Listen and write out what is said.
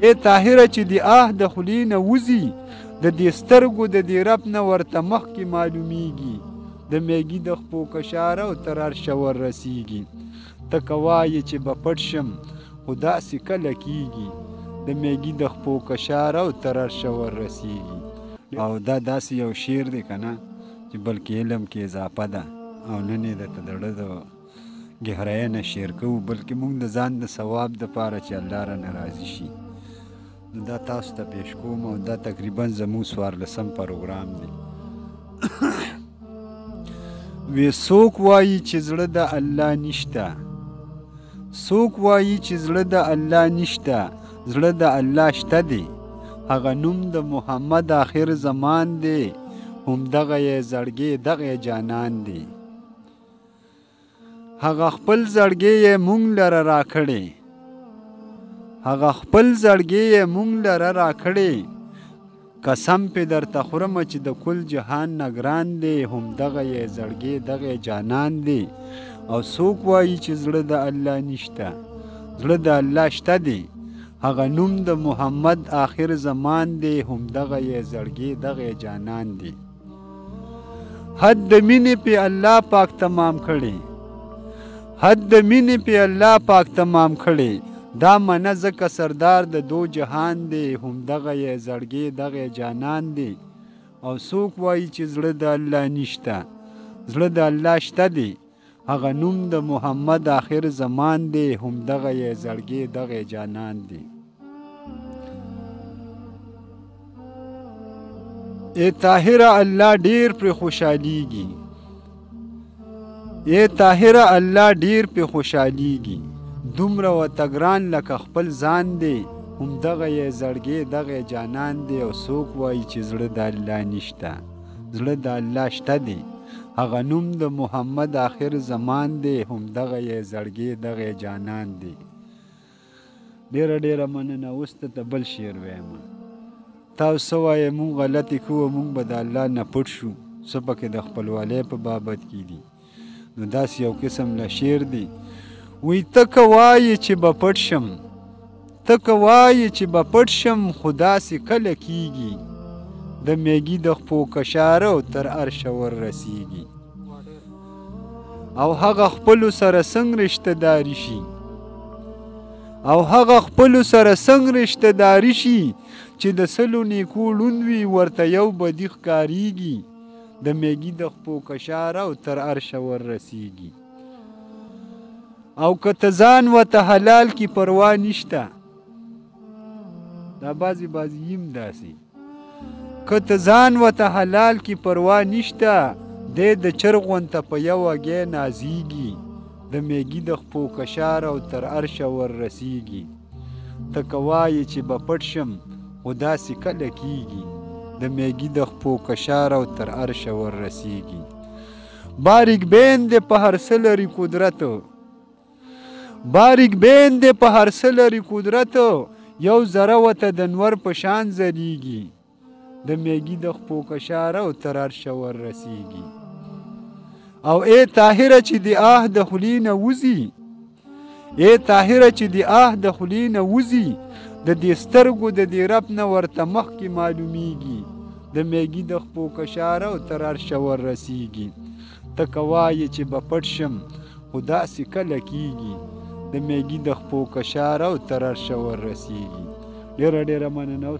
ای طاهره چې د آه د خولې نه وځي د دې سترګو د دې رب نه ورته مخکې معلومیږي د میږي د خپو کشاره او تر عرشه وررسیږي ته که وایې چې به پټ شم خو داسې کله کیږي د میږي د خپو کشاره او تر عرشه وررسیږي او دا داسې یو شعر دی که نه چې بلکې علم کې اضافه ده او نن یې درته د زړه د ګهرایه نه شعر کوو بلکې موږ د ځان د ثواب دپاره چې الله رانه راضي شي نو دا تاسو ته پیش کوم او دا تقریبا زموږ 14 پروګرام دی وی څوک وایي چې زړه د الله نشته څوک وایي چې زړه د الله نشته زړه د الله شته دی هغه نوم د محمد آخر زمان دی همدغه یې زړګی دغه یې جانان دی هغه خپل زړګی یې مونږ لره راکړی هغه خپل زړګی یې مونږ لره راکړی قسم پې درته خورمه چې د کل جهان نه ګران دی همدغه یې زړګی دغه یې جانان دی او څوک وایي چې زړه د الله نشته زړه د الله شته دی هغه نوم د محمد آخر زمان دی همدغه یې زړګی دغه یې جانان دی حد د مینې پې الله پاک تمام کړی حد د مینې پې الله پاک تمام کړی دا منه ځکه سردار د دو جهان دی همدغه یې زړګی دغه یې جانان دی او څوک وایي چې زړه د الله نشته زړه د الله شته دی هغه نوم د محمد آخر زمان دی همدغه یې زړګی دغه یې جانان دی ای طاهره الله ډیر پرې خوشحالیږي ای طاهره الله ډیر پرې خوشحالیږي دومره ورته ګران لکه خپل ځان دی همدغه یې زړګی دغه یې جانان دی او څوک وایي چې زړه د الله نشته زړه د الله شته دی هغه نوم د محمد آخر زمان دی همدغه یې زړګی دغه یې جانان دی ډیره ډیره مننه اوس ته بل شعر وایم تاسو څه وایئ مونږ غلطې کوو مونږ به د الله نه پټ شو څه پکې د خپلوالۍ په بابت کې دي نو داسې یو قسم له شعر دی وی ته که وایې چې به پټ شم ته که وایې چې به پټ شم خو داسې کله کیږي د میږي د خپو کشاره او تر عرشه وررسیږي او هغه خپلو سره څنګه رشته داري شي او هغه خپلو سره څنګه رشته داري شي چې د سلو نیکو ړوند وي ورته یو بدي ښکارېږي د میږي د خپو کشاره او تر عرشه وررسیږي او که ته ځان ورته حلال کې پروا نشته دا بعضې یم داسې که ته ځان ورته حلال کې پروا نشته دی د چرګ غونته په یو اګی نازیږي د میږي د خپو کشاره او تر عرشه وررسیږي ته که وایې چې به پټ شم خو داسې کله کیږي د میږي د خپو کشاره او تر عرشه وررسیږي باریک بین دی په هر څه لري قدرت باریک بین دی په هر څه لري قدرت یو ذره ورته د نور په شان ځلیږي د میږي د خپو کشاره او تر عرشه وررسیږي او ای طاهره چې د آه د خولې نه وځي ای طاهره چې د آه د خولې نه وځي د دې سترګو د دې رب نه ورته مخکې معلومیږي د میږي د خپو کشاره او تر عرشه وررسیږي ته که وایې چې به پټ شم خو داسې کله کیږي د میږي د خپو کشاره او تر عرشه وررسیږي ډیره ډیره مننه